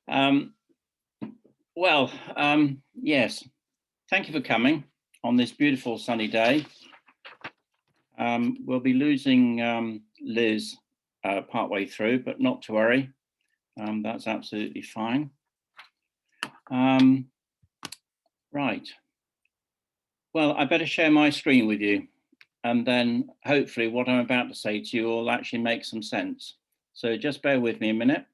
Um, yes, thank you for coming on this beautiful sunny day. We'll be losing Liz partway through, but not to worry. That's absolutely fine. Right. Well, I better share my screen with you, and then hopefully what I'm about to say to you will actually make some sense. So just bear with me a minute.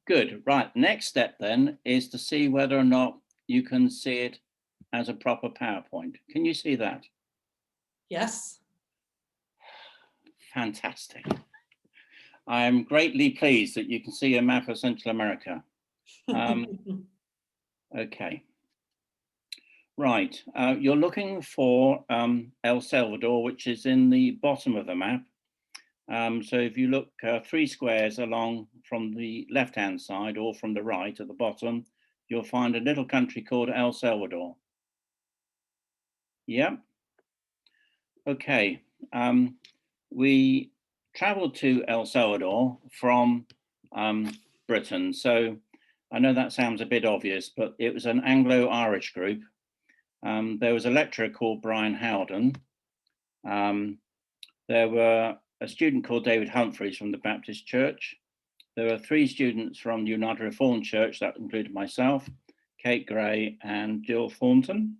Good. Right. Next step then is to see whether or not you can see it as a proper PowerPoint. Can you see that? Yes. Fantastic. I'm greatly pleased that you can see a map of Central America. Okay. Right. You're looking for El Salvador, which is in the bottom of the map. So if you look 3 squares along from the left-hand side or from the right at the bottom, you'll find a little country called El Salvador. Yeah. Okay. We traveled to El Salvador from Britain. So I know that sounds a bit obvious, but it was an Anglo-Irish group. There was a lecturer called Brian Howden. There were a student called David Humphreys from the Baptist Church. There were 3 students from the United Reformed Church, that included myself, Kate Gray and Jill Thornton.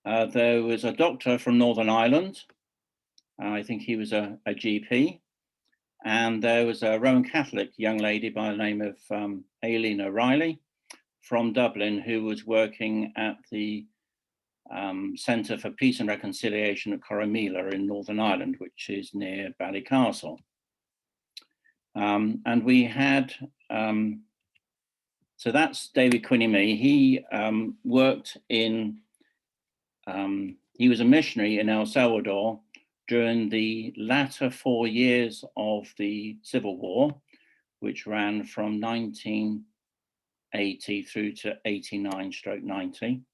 There was a doctor from Northern Ireland. I think he was a GP. And there was a Roman Catholic young lady by the name of Aileen O'Reilly from Dublin, who was working at the Centre for Peace and Reconciliation at Corrymeela in Northern Ireland, which is near Ballycastle. And we had, so that's David Quinnie. He worked in, he was a missionary in El Salvador during the latter 4 years of the Civil War, which ran from 1980 through to 89/90.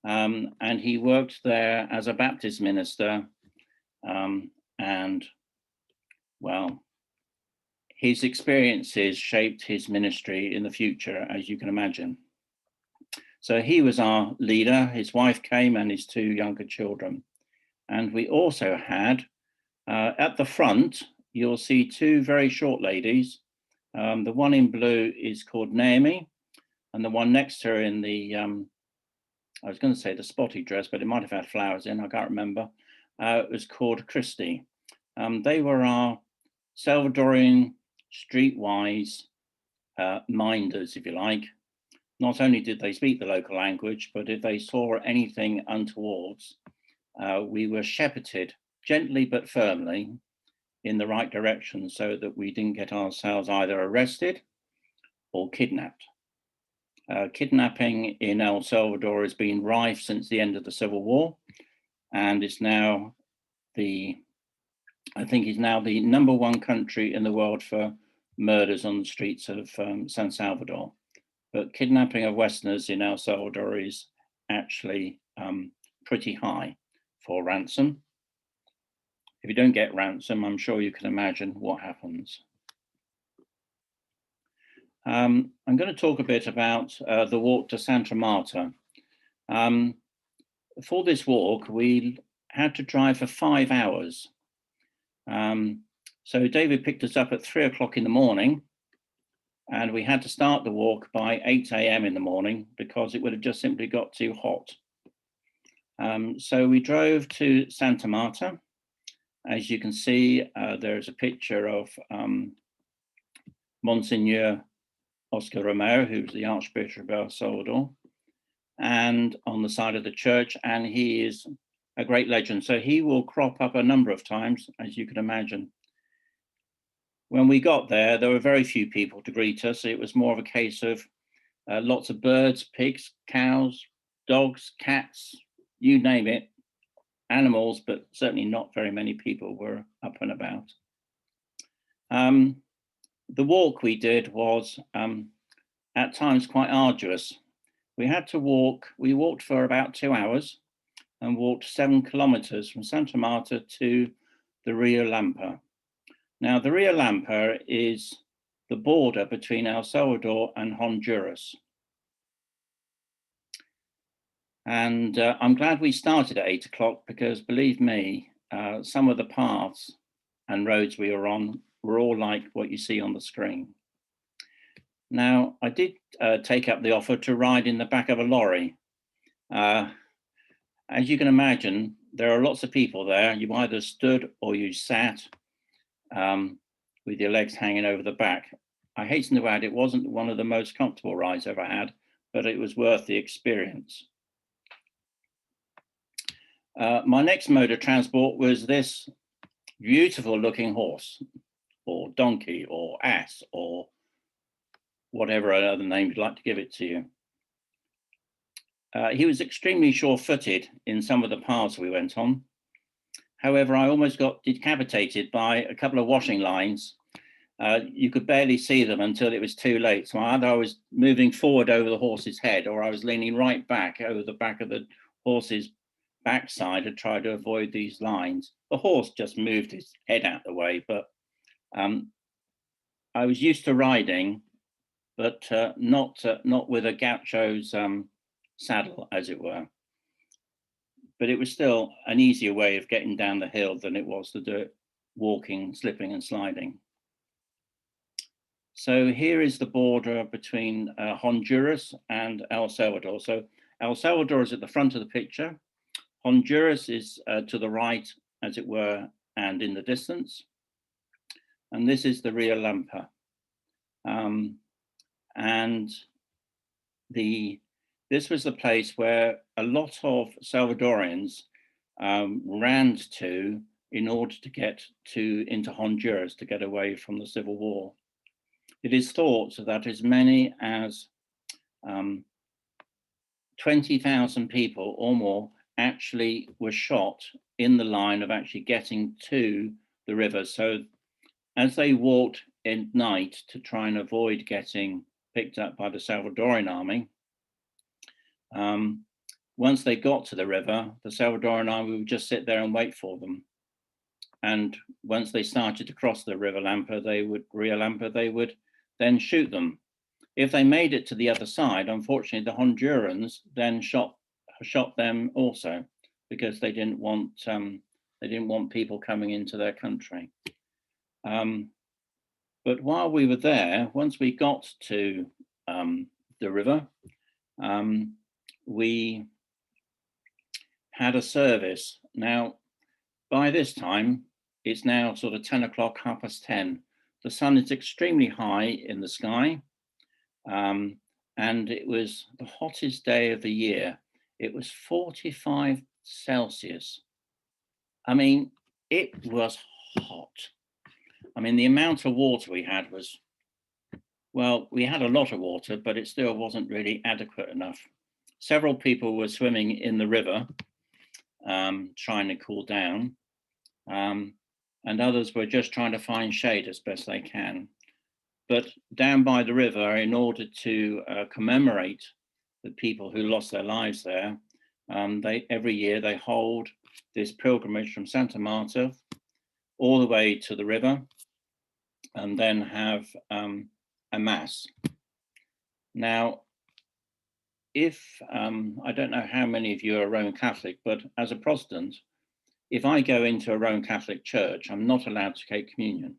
And he worked there as a Baptist minister. And well, his experiences shaped his ministry in the future, as you can imagine. So he was our leader. His wife came and his 2 younger children. And we also had, at the front, you'll see 2 very short ladies. The one in blue is called Naomi, and the one next to her in the, I was going to say the spotty dress, but it might have had flowers in, I can't remember. It was called Christy. They were our Salvadorian streetwise minders, if you like. Not only did they speak the local language, but if they saw anything untowards, we were shepherded gently but firmly in the right direction so that we didn't get ourselves either arrested or kidnapped. Kidnapping in El Salvador has been rife since the end of the Civil War, and it's now I think it's now the #1 country in the world for murders on the streets of San Salvador. But kidnapping of Westerners in El Salvador is actually pretty high for ransom. If you don't get ransom, I'm sure you can imagine what happens. I'm going to talk a bit about the walk to Santa Marta. For this walk, we had to drive for 5 hours. So David picked us up at 3 o'clock in the morning, and we had to start the walk by 8 a.m. in the morning because it would have just simply got too hot. So we drove to Santa Marta. As you can see, there's a picture of Monsignor Oscar Romero, who's the Archbishop of El Salvador, and on the side of the church, and he is a great legend. So he will crop up a number of times, as you can imagine. When we got there, there were very few people to greet us. It was more of a case of lots of birds, pigs, cows, dogs, cats, you name it, animals, but certainly not very many people were up and about. The walk we did was at times quite arduous. We had to walk, we walked for about 2 hours and walked 7 kilometers from Santa Marta to the Rio Lampa. Now, the Rio Lampa is the border between El Salvador and Honduras. And I'm glad we started at 8 o'clock, because believe me, some of the paths and roads we were on were all like what you see on the screen. Now, I did take up the offer to ride in the back of a lorry. As you can imagine, there are lots of people there. You either stood or you sat with your legs hanging over the back. I hasten to add, it wasn't one of the most comfortable rides I've ever had, but it was worth the experience. My next mode of transport was this beautiful looking horse, or donkey, or ass, or whatever other name you'd like to give it to you. He was extremely sure-footed in some of the paths we went on. However, I almost got decapitated by a couple of washing lines. You could barely see them until it was too late. So either I was moving forward over the horse's head, or I was leaning right back over the back of the horse's backside to try to avoid these lines. The horse just moved his head out the way, but I was used to riding, but not with a gaucho's saddle, as it were. But it was still an easier way of getting down the hill than it was to do it walking, slipping and sliding. So here is the border between Honduras and El Salvador. So El Salvador is at the front of the picture. Honduras is to the right, as it were, and in the distance. And this is the Rio Lampa. And this was the place where a lot of Salvadorians ran to in order to get into Honduras to get away from the civil war. It is thought that as many as 20,000 people or more actually were shot in the line of actually getting to the river. So as they walked at night to try and avoid getting picked up by the Salvadoran army, once they got to the river, the Salvadoran army would just sit there and wait for them. And once they started to cross the Rio Lampa, they would then shoot them. If they made it to the other side, unfortunately, the Hondurans then shot them also, because they didn't want people coming into their country. But while we were there, once we got to the river, we had a service. Now, by this time, it's now sort of 10 o'clock, 10:30. The sun is extremely high in the sky. And it was the hottest day of the year. It was 45 Celsius. I mean, it was hot. I mean, the amount of water we had was, well, we had a lot of water, but it still wasn't really adequate enough. Several people were swimming in the river, trying to cool down, and others were just trying to find shade as best they can. But down by the river, in order to commemorate the people who lost their lives there, every year they hold this pilgrimage from Santa Marta all the way to the river, and then have a mass. Now, if I don't know how many of you are Roman Catholic, but as a Protestant, if I go into a Roman Catholic church, I'm not allowed to take communion.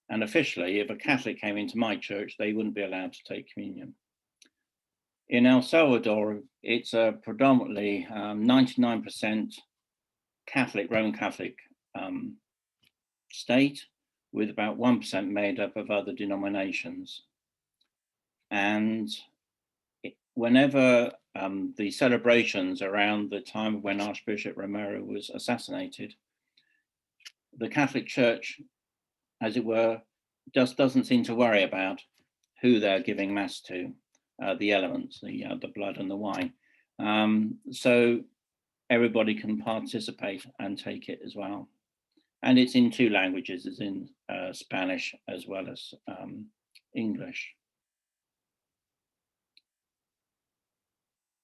And officially, if a Catholic came into my church, they wouldn't be allowed to take communion. In El Salvador, it's a predominantly 99% Catholic, Roman Catholic state, with about 1% made up of other denominations. And whenever the celebrations around the time when Archbishop Romero was assassinated, the Catholic Church, as it were, just doesn't seem to worry about who they're giving mass to, the elements, the blood and the wine. So everybody can participate and take it as well. And it's in two languages, it's in Spanish as well as English.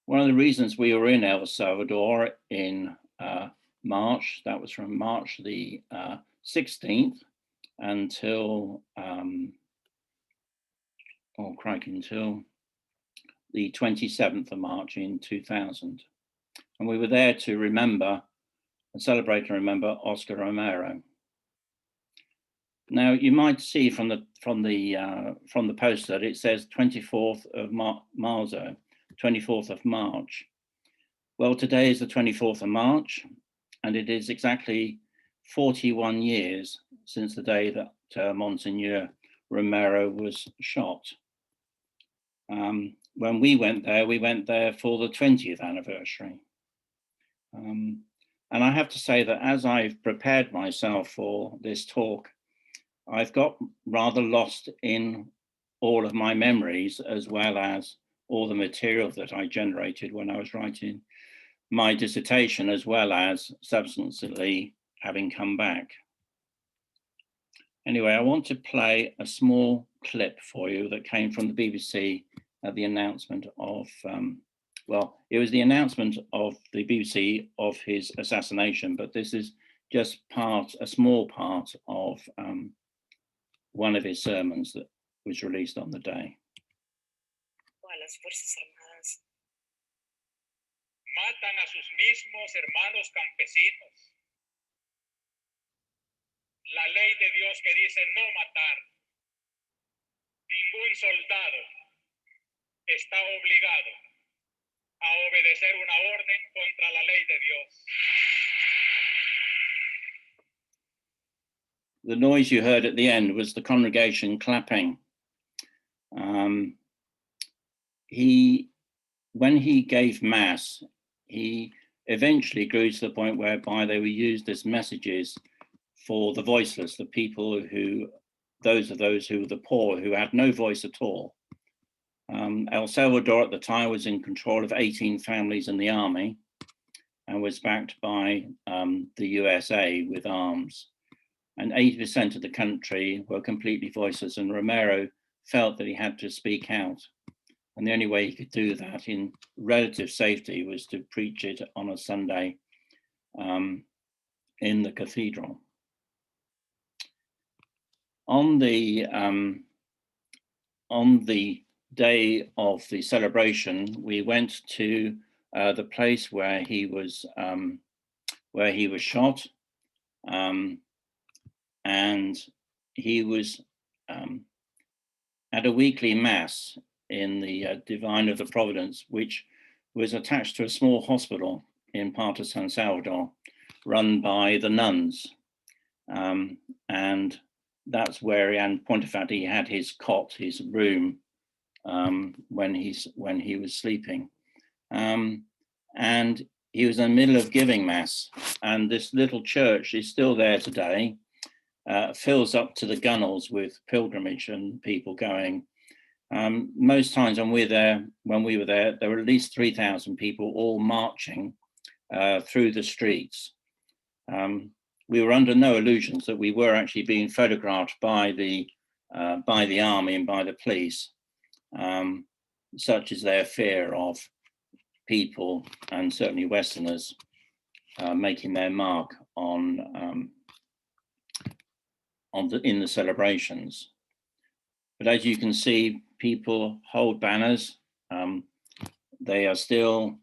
One of the reasons we were in El Salvador in March, that was from March the 16th until or crikey, until the 27th of March in 2000. And we were there to remember and celebrate and remember Oscar Romero. Now you might see from the poster that it says 24th of Marzo, 24th of March. Well, today is the 24th of March, and it is exactly 41 years since the day that Monsignor Romero was shot. When we went there for the 20th anniversary. And I have to say that as I've prepared myself for this talk, I've got rather lost in all of my memories, as well as all the material that I generated when I was writing my dissertation, as well as subsequently having come back. Anyway, I want to play a small clip for you that came from the BBC at the announcement of, well, it was the announcement of the BBC of his assassination, but this is just a small part of one of his sermons that was released on the day. Las Fuerzas Armadas matan a sus mismos hermanos campesinos. La ley de Dios que dice no matar. Ningún soldado está obligado a obedecer una orden contra la ley de Dios. The noise you heard at the end was the congregation clapping. When he gave mass, he eventually grew to the point whereby they were used as messages for the voiceless, the people who, those who were the poor, who had no voice at all. El Salvador at the time was in control of 18 families in the army and was backed by the USA with arms. And 80% of the country were completely voiceless, and Romero felt that he had to speak out. And the only way he could do that in relative safety was to preach it on a Sunday in the cathedral. On the day of the celebration, we went to the place where he was shot, and he was at a weekly mass in the Divine of the Providence, which was attached to a small hospital in part of San Salvador, run by the nuns. And that's where, in point of fact, he had his cot, his room, when he was sleeping. And he was in the middle of giving mass, and this little church is still there today, fills up to the gunnels with pilgrimage and people going. Most times when we were there, there were at least 3,000 people all marching through the streets. We were under no illusions that we were actually being photographed by the army and by the police, such is their fear of people, and certainly Westerners, making their mark in the celebrations. But as you can see, people hold banners. They are still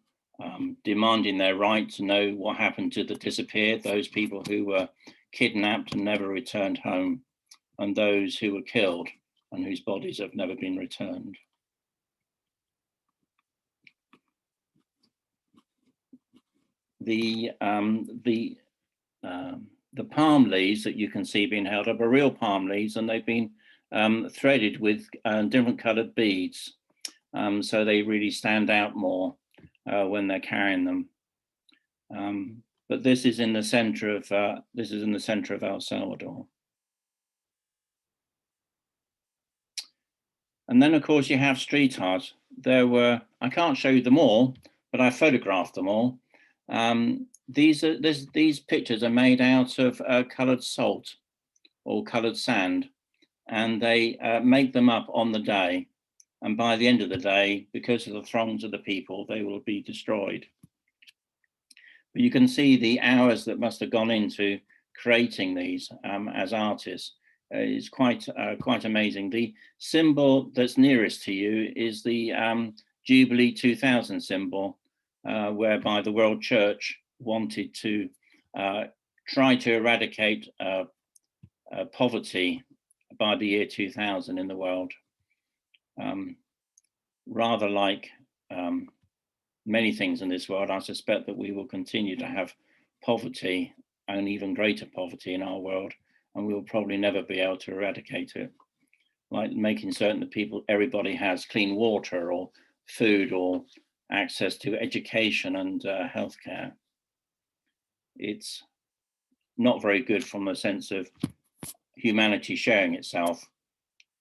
demanding their right to know what happened to the disappeared, those people who were kidnapped and never returned home, and those who were killed and whose bodies have never been returned. The palm leaves that you can see being held up are real palm leaves, and they've been threaded with different colored beads, so they really stand out more when they're carrying them. But this is in the center of El Salvador. And then, of course, you have street art. There were, I can't show you them all, but I photographed them all. These pictures are made out of colored salt or colored sand, and they make them up on the day. And by the end of the day, because of the throngs of the people, they will be destroyed. But you can see the hours that must have gone into creating these as artists. is quite amazing. The symbol that's nearest to you is the Jubilee 2000 symbol, whereby the World Church wanted to try to eradicate poverty by the year 2000 in the world. Rather like many things in this world, I suspect that we will continue to have poverty and even greater poverty in our world, and we will probably never be able to eradicate it. Like making certain that everybody has clean water or food or access to education and healthcare. It's not very good from a sense of humanity sharing itself,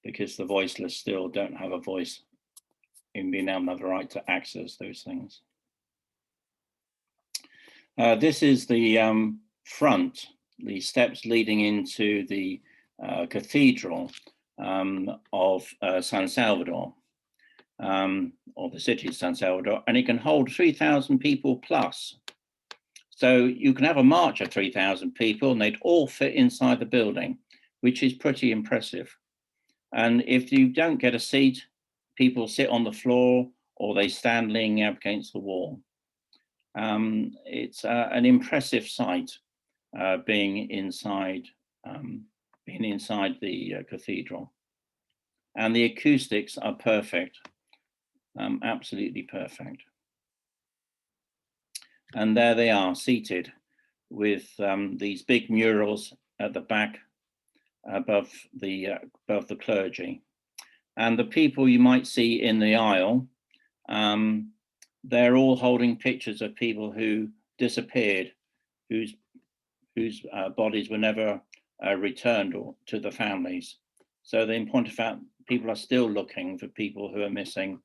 because the voiceless still don't have a voice in being able to have the right to access those things. This is the front, the steps leading into the cathedral of San Salvador, or the city of San Salvador, and it can hold 3,000 people plus. So you can have a march of 3,000 people and they'd all fit inside the building, which is pretty impressive. And if you don't get a seat, people sit on the floor or they stand leaning up against the wall. It's an impressive sight, being inside the cathedral. And the acoustics are perfect, absolutely perfect. And there they are, seated with these big murals at the back above the clergy. And the people you might see in the aisle, they're all holding pictures of people who disappeared, whose bodies were never returned to the families. So in point of fact, people are still looking for people who are missing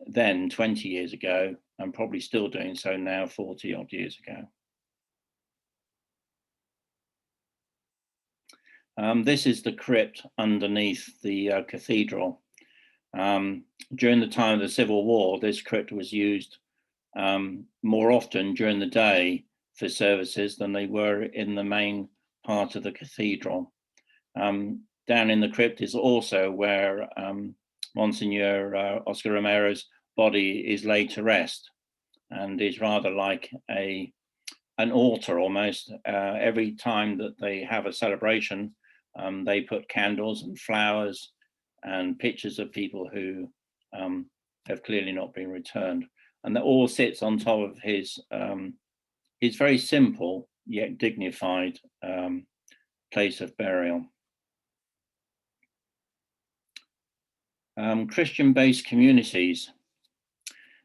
then 20 years ago, and probably still doing so now 40 odd years ago. This is the crypt underneath the cathedral. During the time of the Civil War, this crypt was used more often during the day for services than they were in the main part of the cathedral. Down in the crypt is also where Monsignor Oscar Romero's body is laid to rest, and is rather like an altar almost. Every time that they have a celebration, they put candles and flowers and pictures of people who have clearly not been returned. And that all sits on top of his very simple yet dignified place of burial. Christian-based communities.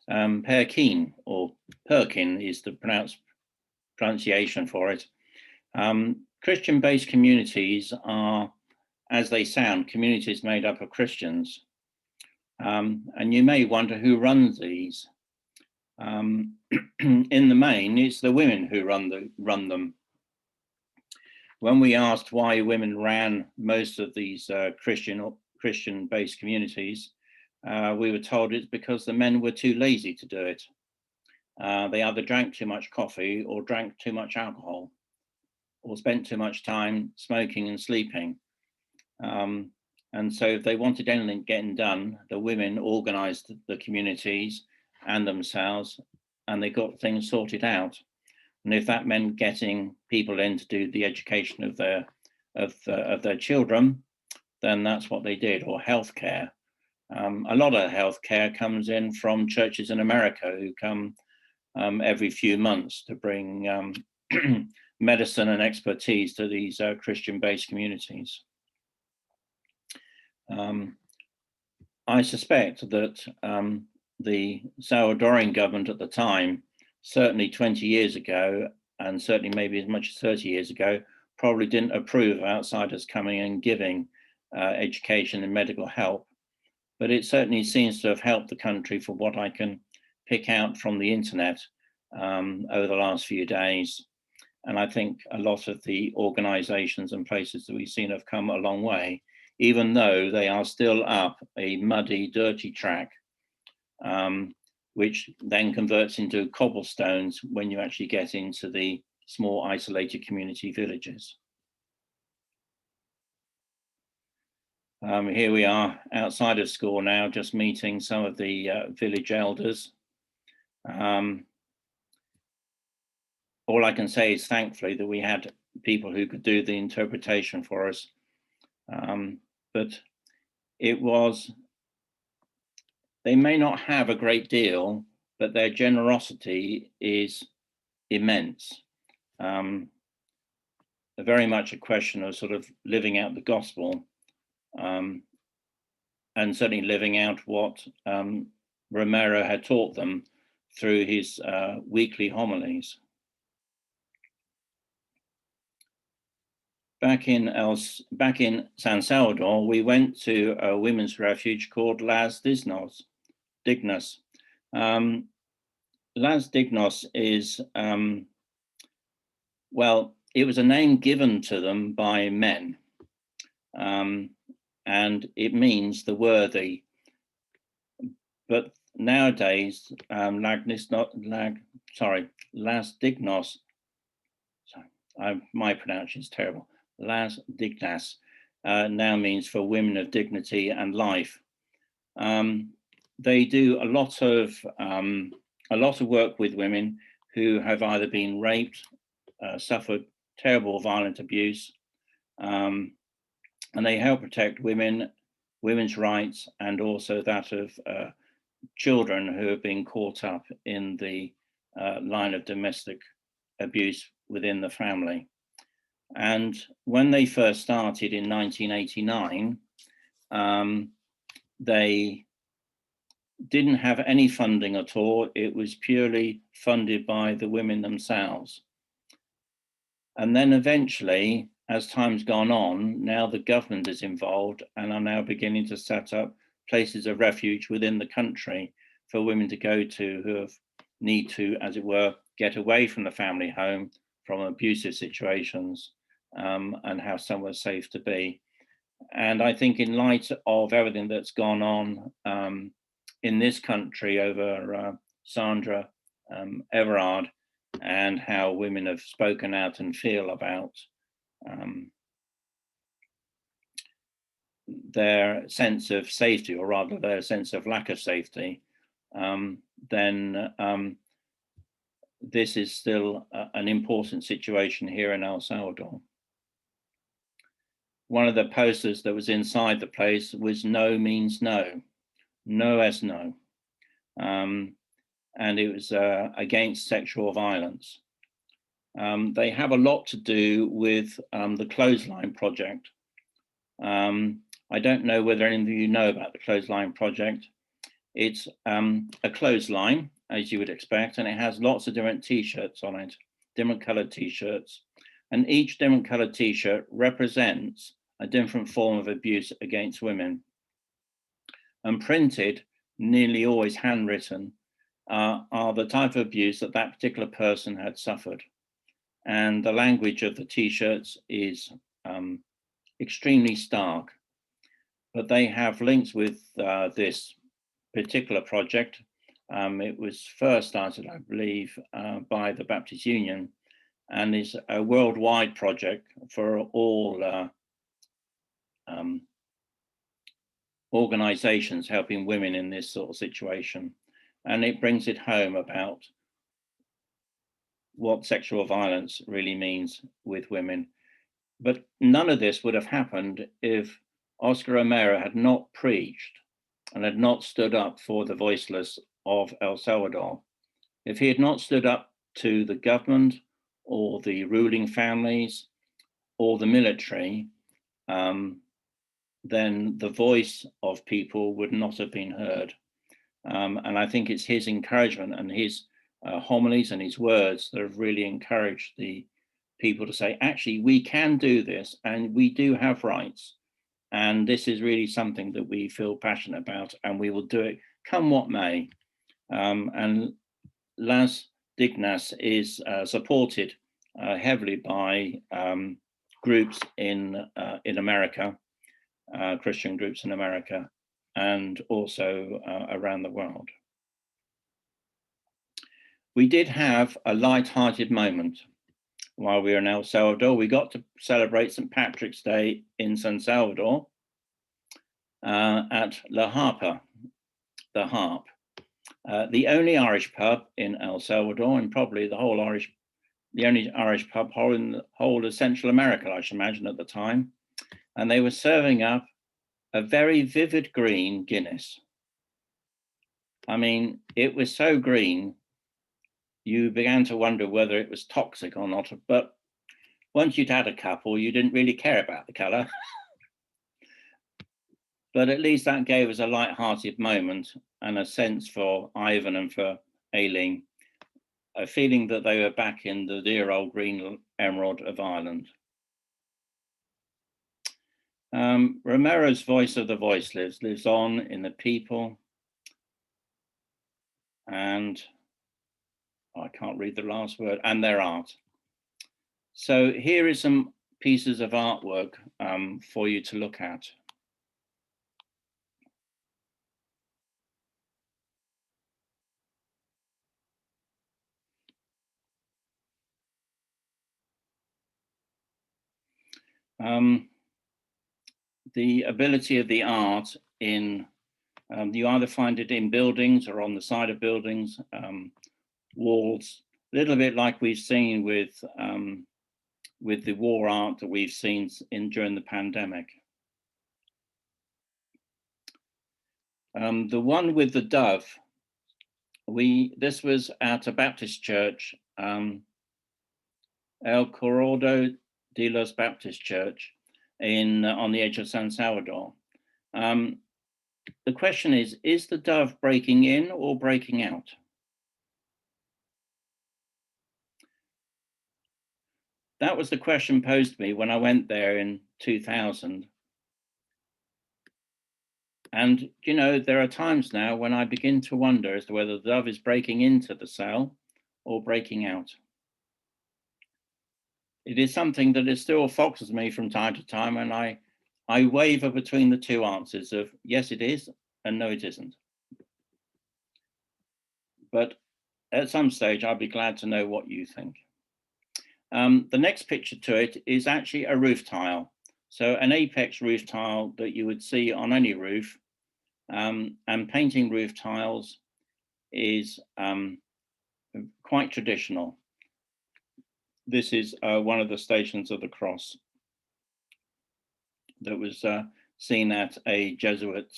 Perkin, or Perkin is the pronunciation for it. Christian-based communities are, as they sound, communities made up of Christians. And you may wonder who runs these. In the main, it's the women who run them. When we asked why women ran most of these Christian-based communities, we were told it's because the men were too lazy to do it. They either drank too much coffee or drank too much alcohol, or spent too much time smoking and sleeping. And so if they wanted anything getting done, the women organized the communities and themselves, and they got things sorted out. And if that meant getting people in to do the education of their children, then that's what they did, or healthcare. A lot of healthcare comes in from churches in America who come every few months to bring medicine and expertise to these Christian-based communities. I suspect that the Salvadorian government at the time, certainly 20 years ago, and certainly maybe as much as 30 years ago, probably didn't approve of outsiders coming and giving education and medical help. But it certainly seems to have helped the country, for what I can pick out from the internet over the last few days. And I think a lot of the organizations and places that we've seen have come a long way, even though they are still up a muddy, dirty track, which then converts into cobblestones when you actually get into the small isolated community villages. Here we are outside of school now, just meeting some of the village elders. All I can say is thankfully that we had people who could do the interpretation for us. But it was, they may not have a great deal, but their generosity is immense. Very much a question of sort of living out the gospel, and certainly living out what Romero had taught them through his weekly homilies. Back in San Salvador, we went to a women's refuge called Las Dignas. Las Dignas is, well, it was a name given to them by men, and it means the worthy. But nowadays, Las Dignas, my pronunciation is terrible. Las Dignas now means for women of dignity and life. They do a lot of work with women who have either been raped, suffered terrible violent abuse, and they help protect women's rights, and also that of children who have been caught up in the line of domestic abuse within the family. And when they first started in 1989, they didn't have any funding at all. It was purely funded by the women themselves. And then eventually, as time's gone on, now the government is involved and are now beginning to set up places of refuge within the country for women to go to who need to, as it were, get away from the family home, from abusive situations, and have somewhere safe to be. And I think in light of everything that's gone on in this country over Sandra Everard, and how women have spoken out and feel about their sense of safety, or rather their sense of lack of safety, then this is still an important situation here in El Salvador. One of the posters that was inside the place was "No means no, no as no," and it was against sexual violence. They have a lot to do with the Clothesline Project. I don't know whether any of you know about the Clothesline Project. It's a clothesline, as you would expect, and it has lots of different t-shirts on it, different colored t-shirts. And each different colored t-shirt represents a different form of abuse against women. And printed, nearly always handwritten, are the type of abuse that that particular person had suffered. And the language of the t-shirts is extremely stark. But they have links with this particular project. It was first started, I believe, by the Baptist Union, and is a worldwide project for all organizations helping women in this sort of situation. And it brings it home about what sexual violence really means with women. But none of this would have happened if Oscar Romero had not preached and had not stood up for the voiceless of El Salvador. If he had not stood up to the government or the ruling families or the military, then the voice of people would not have been heard. And I think it's his encouragement and his homilies and his words that have really encouraged the people to say, actually, we can do this and we do have rights. And this is really something that we feel passionate about, and we will do it come what may. And Las Dignas is supported heavily by groups in America, Christian groups in America, and also around the world. We did have a light-hearted moment while we were in El Salvador. We got to celebrate St. Patrick's Day in San Salvador. at La Harpa, the Harp, the only Irish pub in El Salvador, and probably the only Irish pub in the whole of Central America, I should imagine, at the time. And they were serving up a very vivid green Guinness. I mean, it was so green, you began to wonder whether it was toxic or not. But once you'd had a couple, you didn't really care about the colour. But at least that gave us a light-hearted moment and a sense for Ivan and for Aileen, a feeling that they were back in the dear old green emerald of Ireland. Romero's voice of the voiceless lives on in the people, and I can't read the last word, and their art. So here is some pieces of artwork for you to look at. The ability of the art in, you either find it in buildings or on the side of buildings, walls, a little bit like we've seen with the war art that we've seen during the pandemic. The one with the dove, this was at a Baptist church, El Corrado de los Baptist Church on the edge of San Salvador. The question is the dove breaking in or breaking out? That was the question posed to me when I went there in 2000. And, you know, there are times now when I begin to wonder as to whether the dove is breaking into the cell or breaking out. It is something that it still foxes me from time to time, and I waver between the two answers of yes, it is, and no, it isn't. But at some stage, I'll be glad to know what you think. The next picture to it is actually a roof tile. So an apex roof tile that you would see on any roof, and painting roof tiles is quite traditional. This is one of the Stations of the Cross that was seen at a Jesuit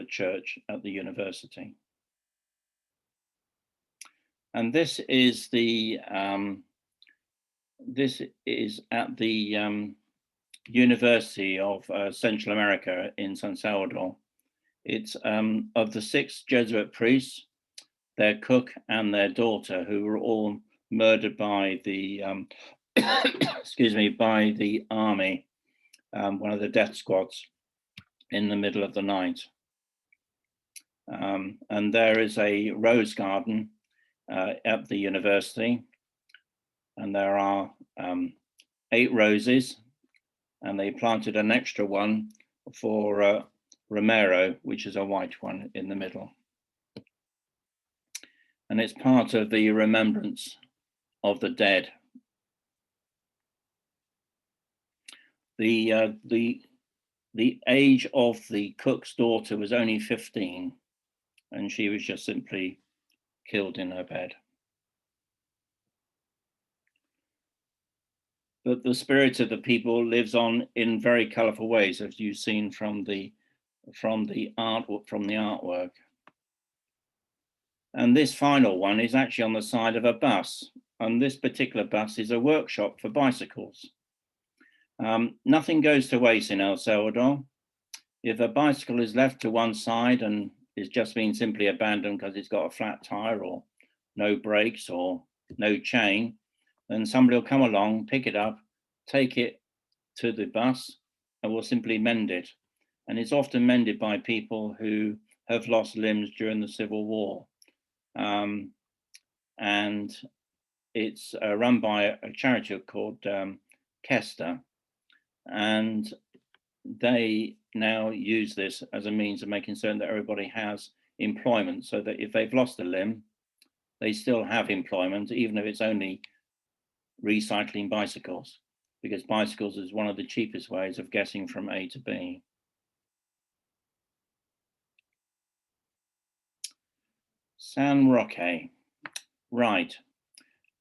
church at the university. And this is at the University of Central America in San Salvador. It's of the 6 Jesuit priests, their cook and their daughter, who were all murdered by the excuse me, by the army, one of the death squads, in the middle of the night. And there is a rose garden at the university, and there are 8 roses, and they planted an extra one for Romero, which is a white one in the middle. And it's part of the remembrance of the dead. The age of the cook's daughter was only 15, and she was just simply killed in her bed. But the spirit of the people lives on in very colourful ways, as you've seen from the artwork. And this final one is actually on the side of a bus, and this particular bus is a workshop for bicycles. Nothing goes to waste in El Salvador. If a bicycle is left to one side and is just being simply abandoned because it's got a flat tire or no brakes or no chain, then somebody will come along, pick it up, take it to the bus, and will simply mend it. And it's often mended by people who have lost limbs during the Civil War. And it's run by a charity called Kester, and they now use this as a means of making certain that everybody has employment, so that if they've lost a limb, they still have employment, even if it's only recycling bicycles, because bicycles is one of the cheapest ways of getting from A to B. San Roque, right.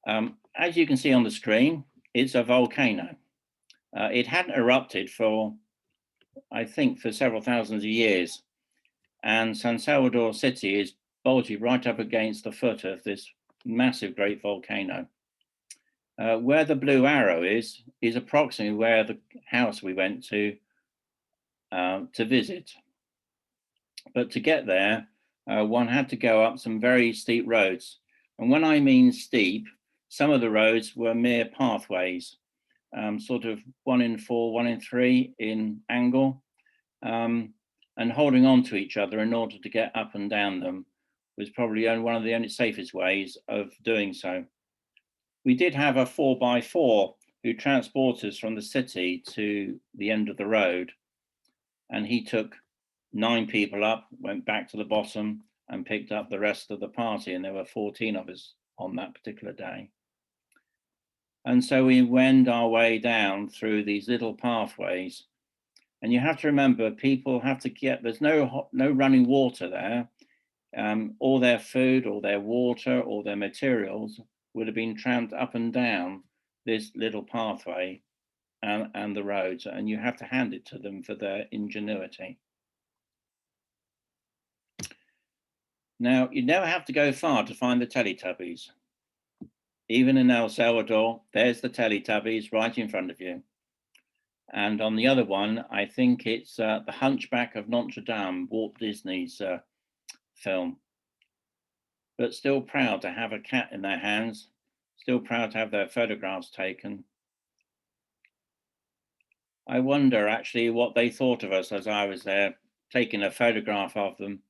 As you can see on the screen, it's a volcano. It hadn't erupted for, I think, for several thousands of years. And San Salvador City is bolted right up against the foot of this massive great volcano. Where the blue arrow is approximately where the house we went to visit. But to get there, one had to go up some very steep roads. And when I mean steep, some of the roads were mere pathways, sort of 1 in 4, 1 in 3 in angle, and holding on to each other in order to get up and down them was probably one of the only safest ways of doing so. We did have a 4x4 who transported us from the city to the end of the road, and he took 9 people up, went back to the bottom and picked up the rest of the party, and there were 14 of us on that particular day. And so we wend our way down through these little pathways, and you have to remember, people have to get, there's no running water there. All their food, or their water, or their materials would have been tramped up and down this little pathway and the roads, and you have to hand it to them for their ingenuity. Now, you never have to go far to find the Teletubbies. Even in El Salvador, there's the Teletubbies right in front of you. And on the other one, I think it's The Hunchback of Notre Dame, Walt Disney's film. But still proud to have a cat in their hands, still proud to have their photographs taken. I wonder actually what they thought of us as I was there taking a photograph of them.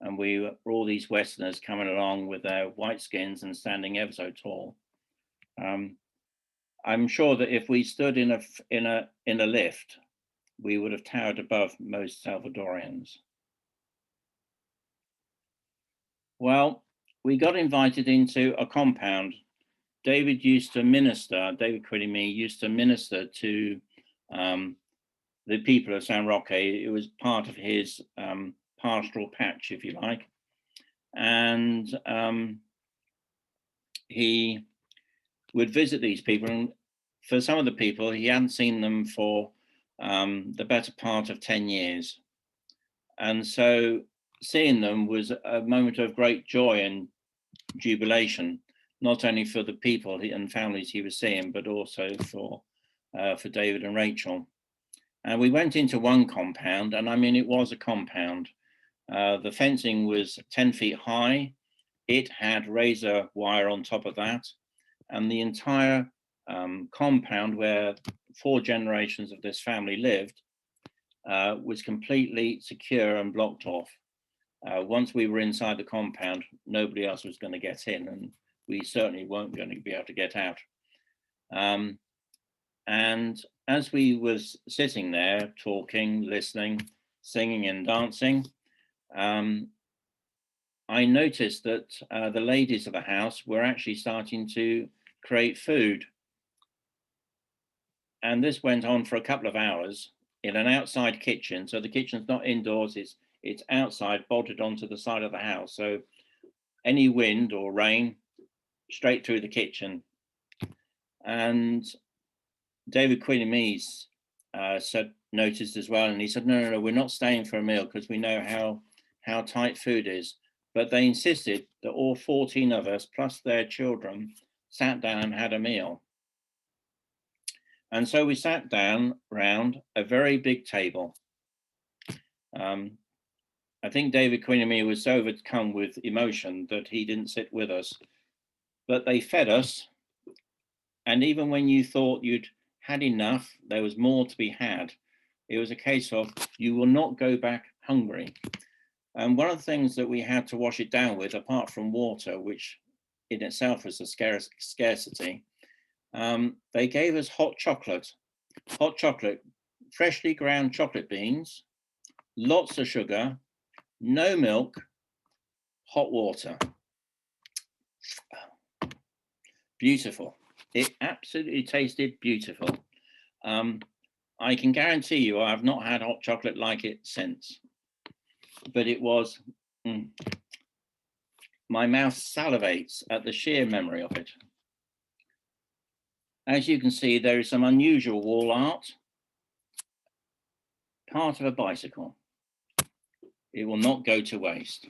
And we were all these Westerners coming along with their white skins and standing ever so tall. I'm sure that if we stood in a lift, we would have towered above most Salvadorians. Well, we got invited into a compound. David Quillimee used to minister to the people of San Roque. It was part of his pastoral patch, if you like. And he would visit these people. And for some of the people, he hadn't seen them for the better part of 10 years. And so seeing them was a moment of great joy and jubilation, not only for the people and families he was seeing, but also for David and Rachel. And we went into one compound, and I mean, it was a compound. The fencing was 10 feet high. It had razor wire on top of that. And the entire compound where 4 generations of this family lived was completely secure and blocked off. Once we were inside the compound, nobody else was going to get in, and we certainly weren't going to be able to get out. And as we was sitting there talking, listening, singing and dancing, I noticed that the ladies of the house were actually starting to create food. And this went on for a couple of hours in an outside kitchen. So the kitchen's not indoors, it's outside, bolted onto the side of the house. So any wind or rain, straight through the kitchen. And David Quillimee noticed as well, and he said, no, we're not staying for a meal because we know how tight food is. But they insisted that all 14 of us, plus their children, sat down and had a meal. And so we sat down round a very big table. I think David Quillimee was so overcome with emotion that he didn't sit with us. But they fed us. And even when you thought you'd had enough, there was more to be had. It was a case of, you will not go back hungry. And one of the things that we had to wash it down with, apart from water, which in itself was a scarcity, they gave us hot chocolate, freshly ground chocolate beans, lots of sugar, no milk, hot water. Beautiful. It absolutely tasted beautiful. I can guarantee you I have not had hot chocolate like it since. But it was my mouth salivates at the sheer memory of it. As you can see, there is some unusual wall art, part of a bicycle. It will not go to waste.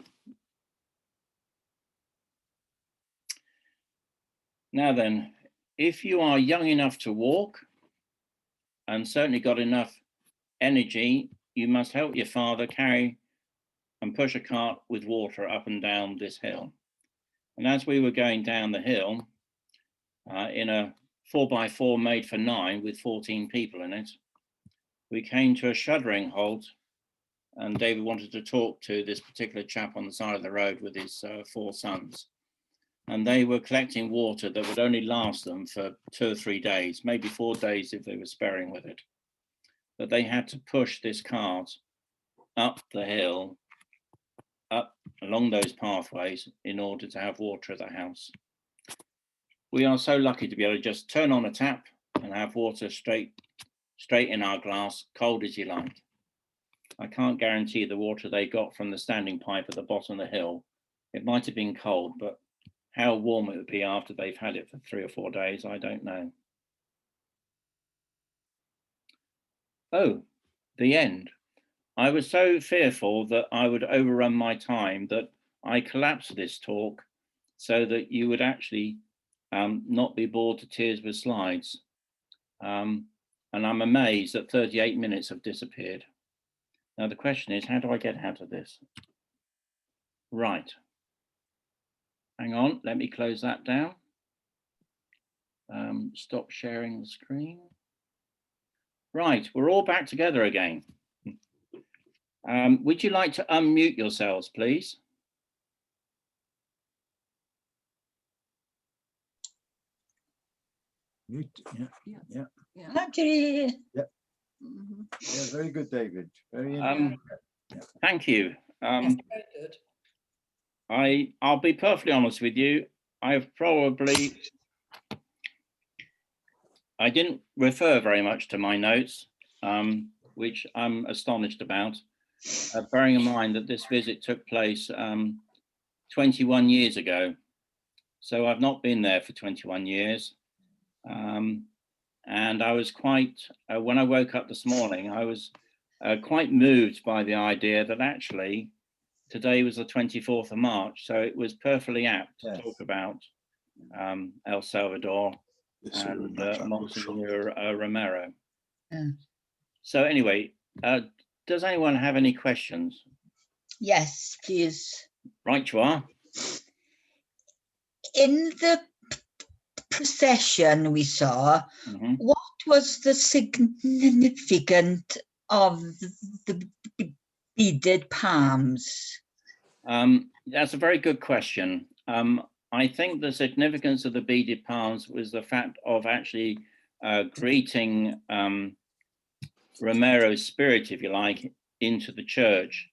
Now then, if you are young enough to walk and certainly got enough energy, you must help your father carry and push a cart with water up and down this hill. And as we were going down the hill in a 4x4 made for 9 with 14 people in it, we came to a shuddering halt, and David wanted to talk to this particular chap on the side of the road with his 4 sons. And they were collecting water that would only last them for 2 or 3 days, maybe 4 days if they were sparing with it. But they had to push this cart up the hill, up along those pathways in order to have water at the house. We are so lucky to be able to just turn on a tap and have water straight in our glass, cold as you like. I can't guarantee the water they got from the standing pipe at the bottom of the hill. It might have been cold, but how warm it would be after they've had it for 3 or 4 days, I don't know. Oh, the end. I was so fearful that I would overrun my time that I collapsed this talk so that you would actually not be bored to tears with slides. And I'm amazed that 38 minutes have disappeared. Now the question is, how do I get out of this? Right. Hang on, let me close that down. Stop sharing the screen. Right, we're all back together again. Would you like to unmute yourselves, please? Yeah. Actually, Yeah. mhm. Yeah, very good, David. Very Thank you. Yes, very good. I'll be perfectly honest with you. I didn't refer very much to my notes, which I'm astonished about, bearing in mind that this visit took place 21 years ago. So I've not been there for 21 years. And I was quite, when I woke up this morning, I was quite moved by the idea that actually today was the 24th of March. So it was perfectly apt to talk about El Salvador and Monsignor Romero. Yeah. So anyway, does anyone have any questions? Yes, please. Right, you are. In the procession we saw, what was the significance of the beaded palms? That's a very good question. I think the significance of the beaded palms was the fact of actually greeting Romero's spirit, if you like, into the church.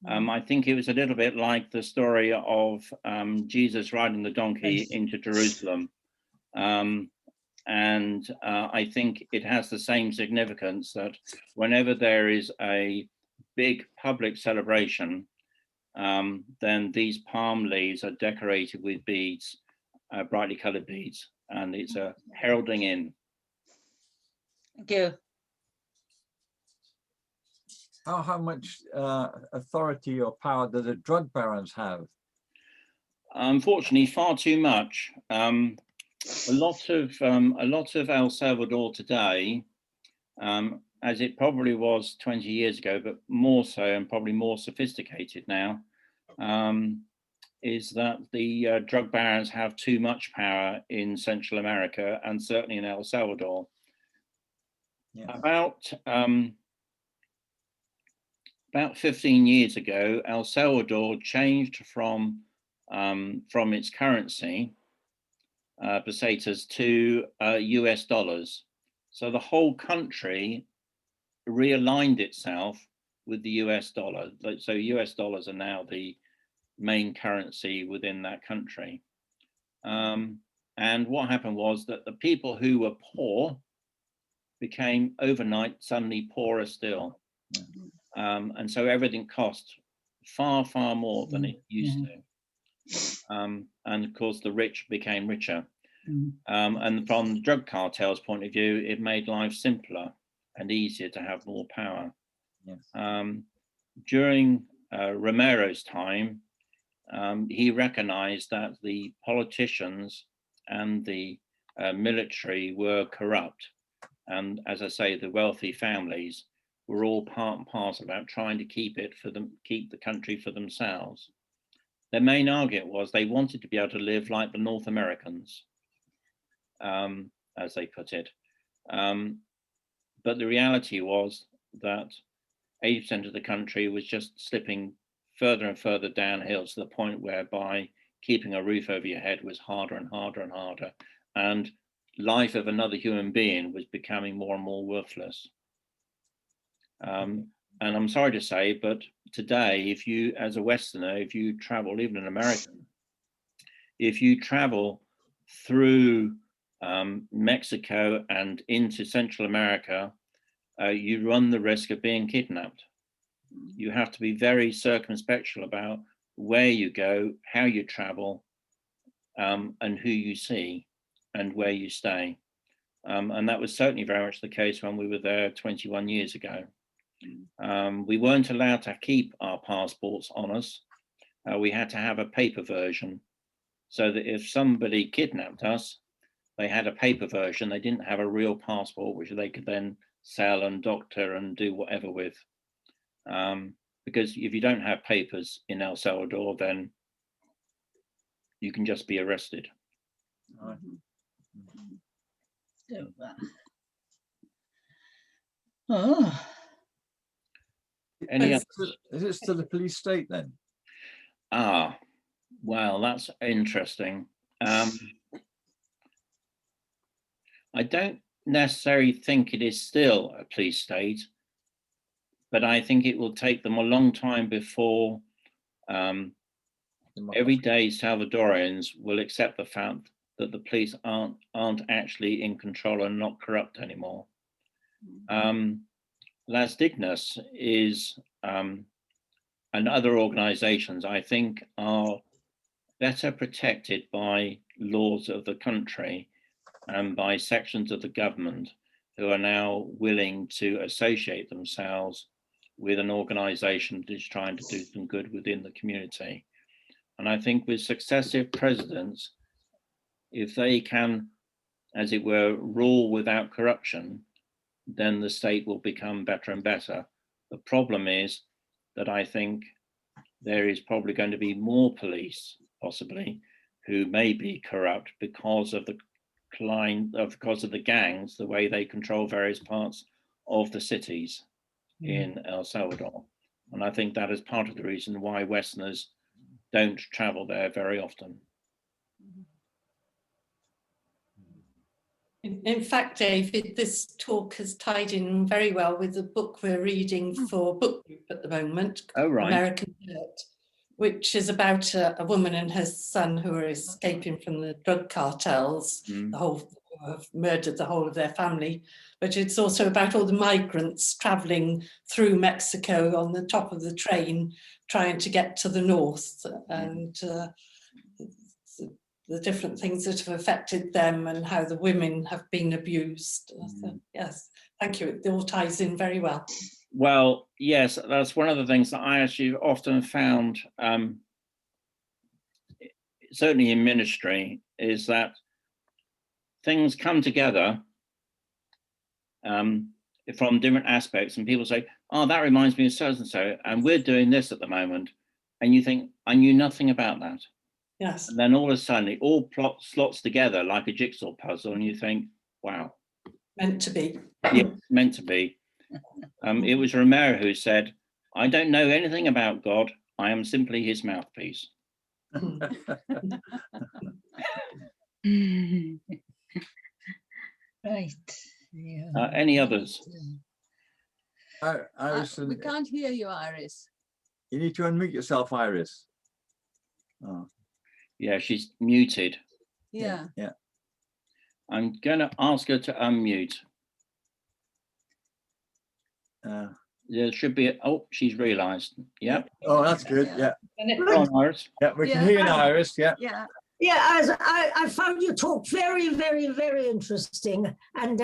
I think it was a little bit like the story of Jesus riding the donkey into Jerusalem. And I think it has the same significance that whenever there is a big public celebration, then these palm leaves are decorated with beads, brightly colored beads, and it's a heralding in. Thank you. How much authority or power do the drug barons have? Unfortunately, far too much. A lot of El Salvador today, as it probably was 20 years ago, but more so and probably more sophisticated now, is that the drug barons have too much power in Central America and certainly in El Salvador. Yeah. About 15 years ago, El Salvador changed from its currency, pesetas, to US dollars. So the whole country realigned itself with the US dollar. So US dollars are now the main currency within that country. And what happened was that the people who were poor became overnight suddenly poorer still. And so everything cost far, far more than it used to. And of course, the rich became richer. Mm. And from the drug cartel's point of view, it made life simpler and easier to have more power. Yes. During Romero's time, he recognized that the politicians and the military were corrupt. And as I say, the wealthy families were all part and parcel about trying to keep the country for themselves. Their main argument was they wanted to be able to live like the North Americans, as they put it. But the reality was that 80% of the country was just slipping further and further downhill, to the point whereby keeping a roof over your head was harder and harder and harder. And life of another human being was becoming more and more worthless. And I'm sorry to say, but today, if you, as a Westerner, if you travel, even an American, if you travel through Mexico and into Central America, you run the risk of being kidnapped. You have to be very circumspect about where you go, how you travel, and who you see and where you stay. And that was certainly very much the case when we were there 21 years ago. We weren't allowed to keep our passports on us. We had to have a paper version, so that if somebody kidnapped us, they had a paper version. They didn't have a real passport, which they could then sell and doctor and do whatever with. Because if you don't have papers in El Salvador, then you can just be arrested. Right. So, oh, Any other? Is it still a police state then? Well, that's interesting. I don't necessarily think it is still a police state, but I think it will take them a long time before everyday Salvadorians will accept the fact that the police aren't actually in control and not corrupt anymore. Las Dignas is and other organizations, I think, are better protected by laws of the country and by sections of the government who are now willing to associate themselves with an organization that is trying to do some good within the community. And I think with successive presidents, if they can, as it were, rule without corruption, then the state will become better and better. The problem is that I think there is probably going to be more police, possibly, who may be corrupt because of the gangs, the way they control various parts of the cities in El Salvador. And I think that is part of the reason why Westerners don't travel there very often. In fact, David, this talk has tied in very well with the book we're reading for book group at the moment, Oh, right. American Dirt, which is about a woman and her son who are escaping from the drug cartels, who have murdered the whole of their family. But it's also about all the migrants traveling through Mexico on the top of the train, trying to get to the north, and the different things that have affected them and how the women have been abused. So, yes, thank you. It all ties in very well. Well, yes, that's one of the things that I actually often found, certainly in ministry, is that things come together from different aspects, and people say, oh, that reminds me of so and so, and we're doing this at the moment. And you think, I knew nothing about that. Yes. And then all of a sudden it all slots together like a jigsaw puzzle, and you think, wow. Meant to be. Yeah, meant to be. It was Romero who said, I don't know anything about God. I am simply his mouthpiece. right. Yeah. Any others? Iris, We can't hear you, Iris. you need to unmute yourself, Iris. Oh, Yeah, she's muted. Yeah. yeah. I'm going to ask her to unmute. There should be, oh, she's realized. Yeah. Oh, that's good. Yeah. Go on, Iris. Yeah, we can Yeah. hear you now, Iris. Yeah. Yeah. Yeah, I found your talk very, very, very interesting. And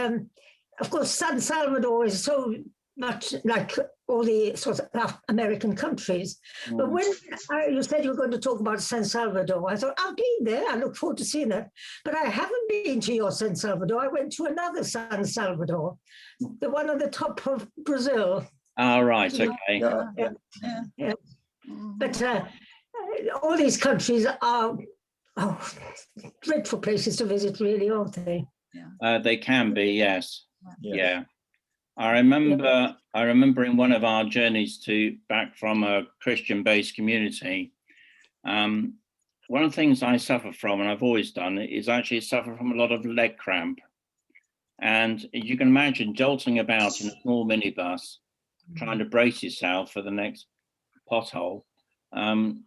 of course, San Salvador is so much like all the sort of American countries. But when you said you were going to talk about San Salvador, I thought, I've been there. I look forward to seeing it. But I haven't been to your San Salvador. I went to another San Salvador, the one on the top of Brazil. All right, okay. Yeah. Yeah. Mhm. But all these countries are dreadful places to visit, really, aren't they? They can be, yes. Yeah. Yeah. I remember in one of our journeys back from a Christian-based community, one of the things I suffer from, and I've always done, is actually suffer from a lot of leg cramp. And you can imagine jolting about in a small minibus, trying to brace yourself for the next pothole,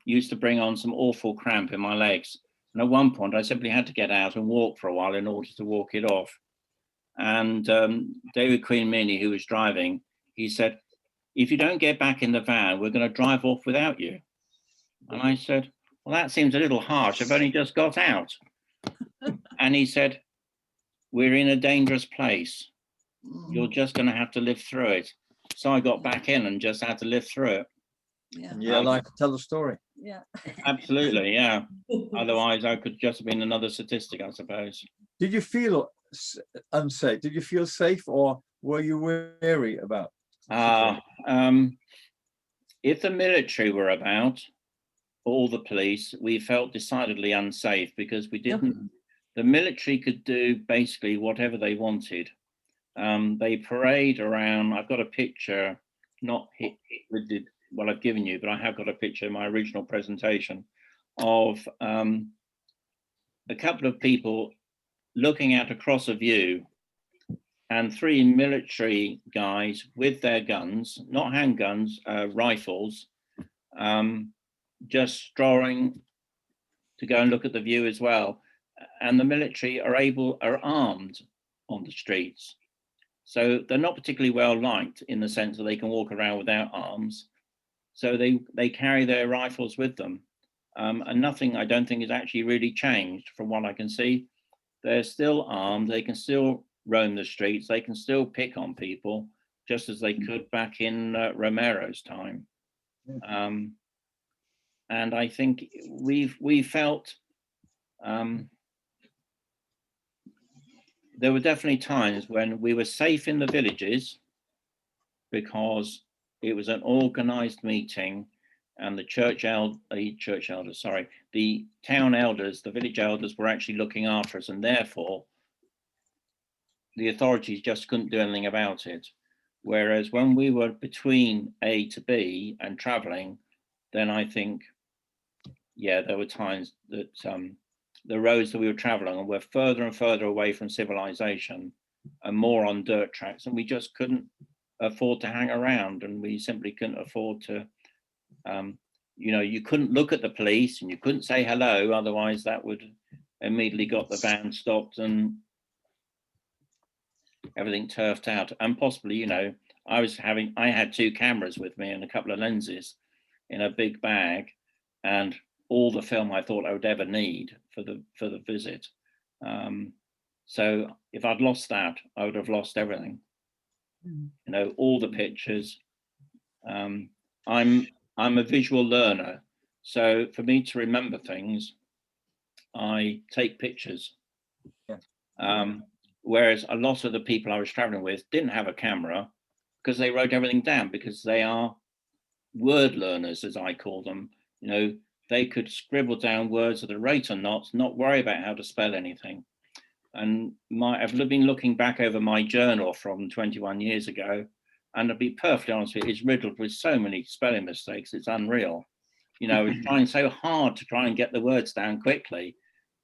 used to bring on some awful cramp in my legs. And at one point, I simply had to get out and walk for a while in order to walk it off. And David Queen Meany, who was driving, he said, if you don't get back in the van, we're going to drive off without you. And I said, well, that seems a little harsh. I've only just got out. And he said, we're in a dangerous place. You're just going to have to live through it. So I got back in and just had to live through it. Yeah. Yeah, like to tell the story. Yeah. Absolutely, yeah. Otherwise, I could just have been another statistic, I suppose. Did you feel unsafe? Did you feel safe, or were you wary about? If the military were about, or the police, we felt decidedly unsafe because we didn't. The military could do basically whatever they wanted. They parade around. I've got a picture, not with what I've given you, but I have got a picture in my original presentation of a couple of people looking out across a view, and three military guys with their guns, not handguns, rifles, just strolling to go and look at the view as well. And the military are armed on the streets. So they're not particularly well liked in the sense that they can walk around without arms. So they carry their rifles with them. And nothing, I don't think, has actually really changed from what I can see. They're still armed, they can still roam the streets, they can still pick on people, just as they could back in Romero's time. And I think we felt there were definitely times when we were safe in the villages because it was an organized meeting, and the town elders, the village elders were actually looking after us, and therefore the authorities just couldn't do anything about it. Whereas when we were between A to B and traveling, then I think, yeah, there were times that the roads that we were traveling on were further and further away from civilization and more on dirt tracks, and we just couldn't afford to hang around, and we simply couldn't afford to, you couldn't look at the police and you couldn't say hello, otherwise that would immediately got the van stopped and everything turfed out. And possibly, I had 2 cameras with me and a couple of lenses in a big bag, and all the film I thought I would ever need for the visit. So if I'd lost that, I would have lost everything. All the pictures. I'm a visual learner, so for me to remember things, I take pictures. Whereas a lot of the people I was traveling with didn't have a camera because they wrote everything down, because they are word learners, as I call them. They could scribble down words at a rate or not worry about how to spell anything. And I've been looking back over my journal from 21 years ago, and to be perfectly honest with you, it's riddled with so many spelling mistakes, it's unreal. I was trying so hard to try and get the words down quickly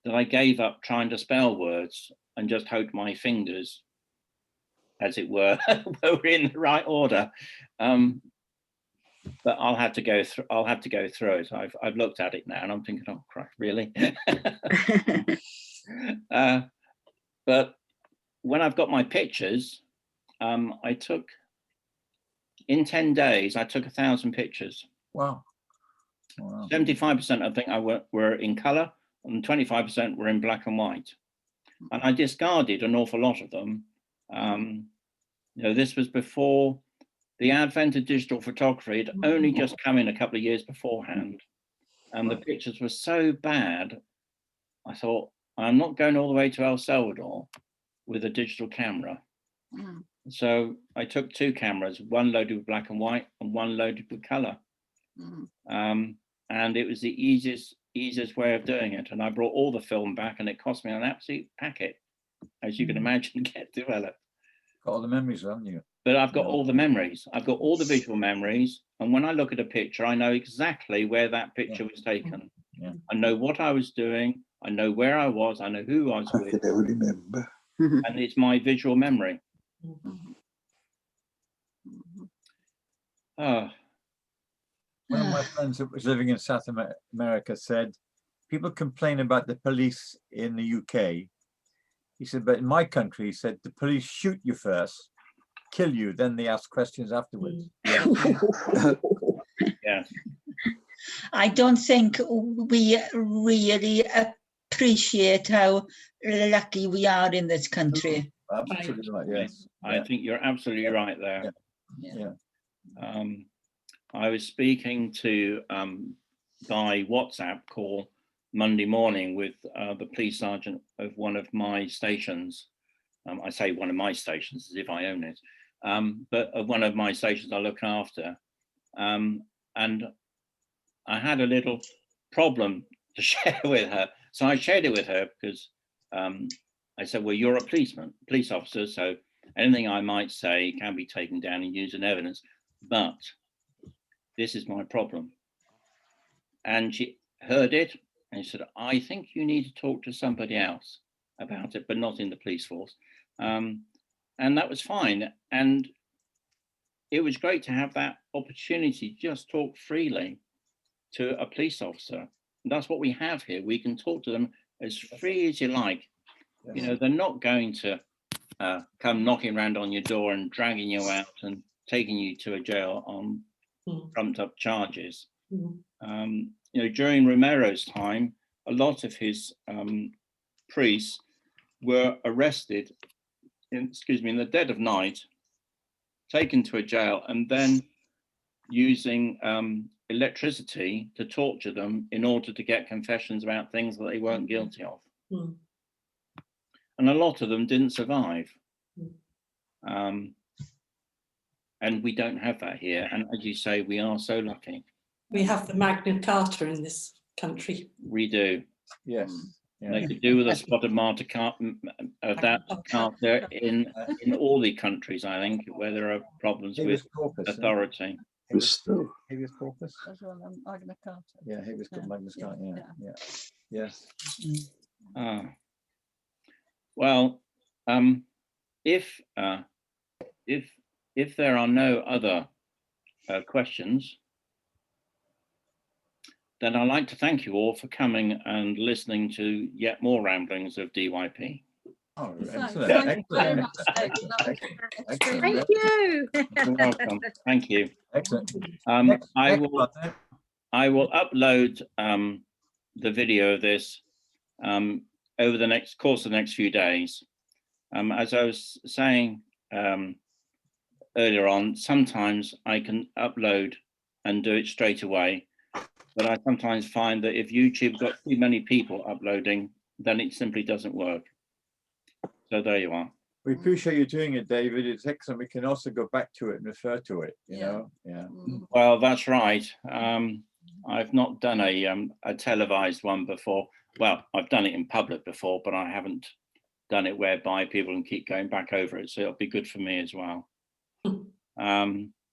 that I gave up trying to spell words and just hoped my fingers, as it were, were in the right order. But I'll have to go through it. I've looked at it now and I'm thinking, oh, crap, really? But when I've got my pictures, in 10 days, I took 1,000 pictures. Wow. Wow. 75% I think were in color, and 25% were in black and white. And I discarded an awful lot of them. You know, this was before the advent of digital photography. Had only just come in a couple of years beforehand, and the pictures were so bad. I thought, I'm not going all the way to El Salvador with a digital camera. So I took 2 cameras, one loaded with black and white and one loaded with color. And it was the easiest way of doing it. And I brought all the film back, and it cost me an absolute packet, as you can imagine, get developed. Got all the memories, haven't you? But I've got all the memories. I've got all the visual memories. And when I look at a picture, I know exactly where that picture was taken. Yeah. I know what I was doing. I know where I was. I know who I was with. I remember. And it's my visual memory. Oh, One of my friends that was living in South America said, people complain about the police in the UK. He said, but in my country, he said, the police shoot you first, kill you, then they ask questions afterwards. yeah. I don't think we really appreciate how lucky we are in this country. Absolutely right, yes. I think you're absolutely right there. Yeah. I was speaking to by WhatsApp call Monday morning with the police sergeant of one of my stations. I say one of my stations as if I own it, but of one of my stations I look after. And I had a little problem to share with her. So I shared it with her because I said, well, you're a police officer, so anything I might say can be taken down and used as evidence, but this is my problem. And she heard it and she said, I think you need to talk to somebody else about it, but not in the police force. And that was fine. And it was great to have that opportunity to just talk freely to a police officer. And that's what we have here. We can talk to them as free as you like. Yes. You know, they're not going to come knocking around on your door and dragging you out and taking you to a jail on trumped up charges. You know, during Romero's time, a lot of his priests were arrested in the dead of night, taken to a jail, and then using electricity to torture them in order to get confessions about things that they weren't guilty of. And a lot of them didn't survive. And we don't have that here. And as you say, we are so lucky. We have the Magna Carta in this country. We do. Yes. They could do with a spot of Magna Carta in all the countries, I think, where there are problems with authority. Habeas corpus? That's one on Magna Carta. Yeah, habeas corpus, Magna Carta, yeah. Yes. Well, if there are no other questions, then I'd like to thank you all for coming and listening to yet more ramblings of DYP. Oh, Thank excellent. you very much, David. That was extremely- Thank you. You're welcome. Thank you. Excellent. I will upload the video of this over the course of the next few days. As I was saying earlier on, sometimes I can upload and do it straight away, but I sometimes find that if YouTube got too many people uploading, then it simply doesn't work. So there you are. We appreciate you doing it, David. It's excellent. We can also go back to it and refer to it, you know? Yeah. Well, that's right. I've not done a televised one before. Well, I've done it in public before, but I haven't done it whereby people can keep going back over it. So it'll be good for me as well.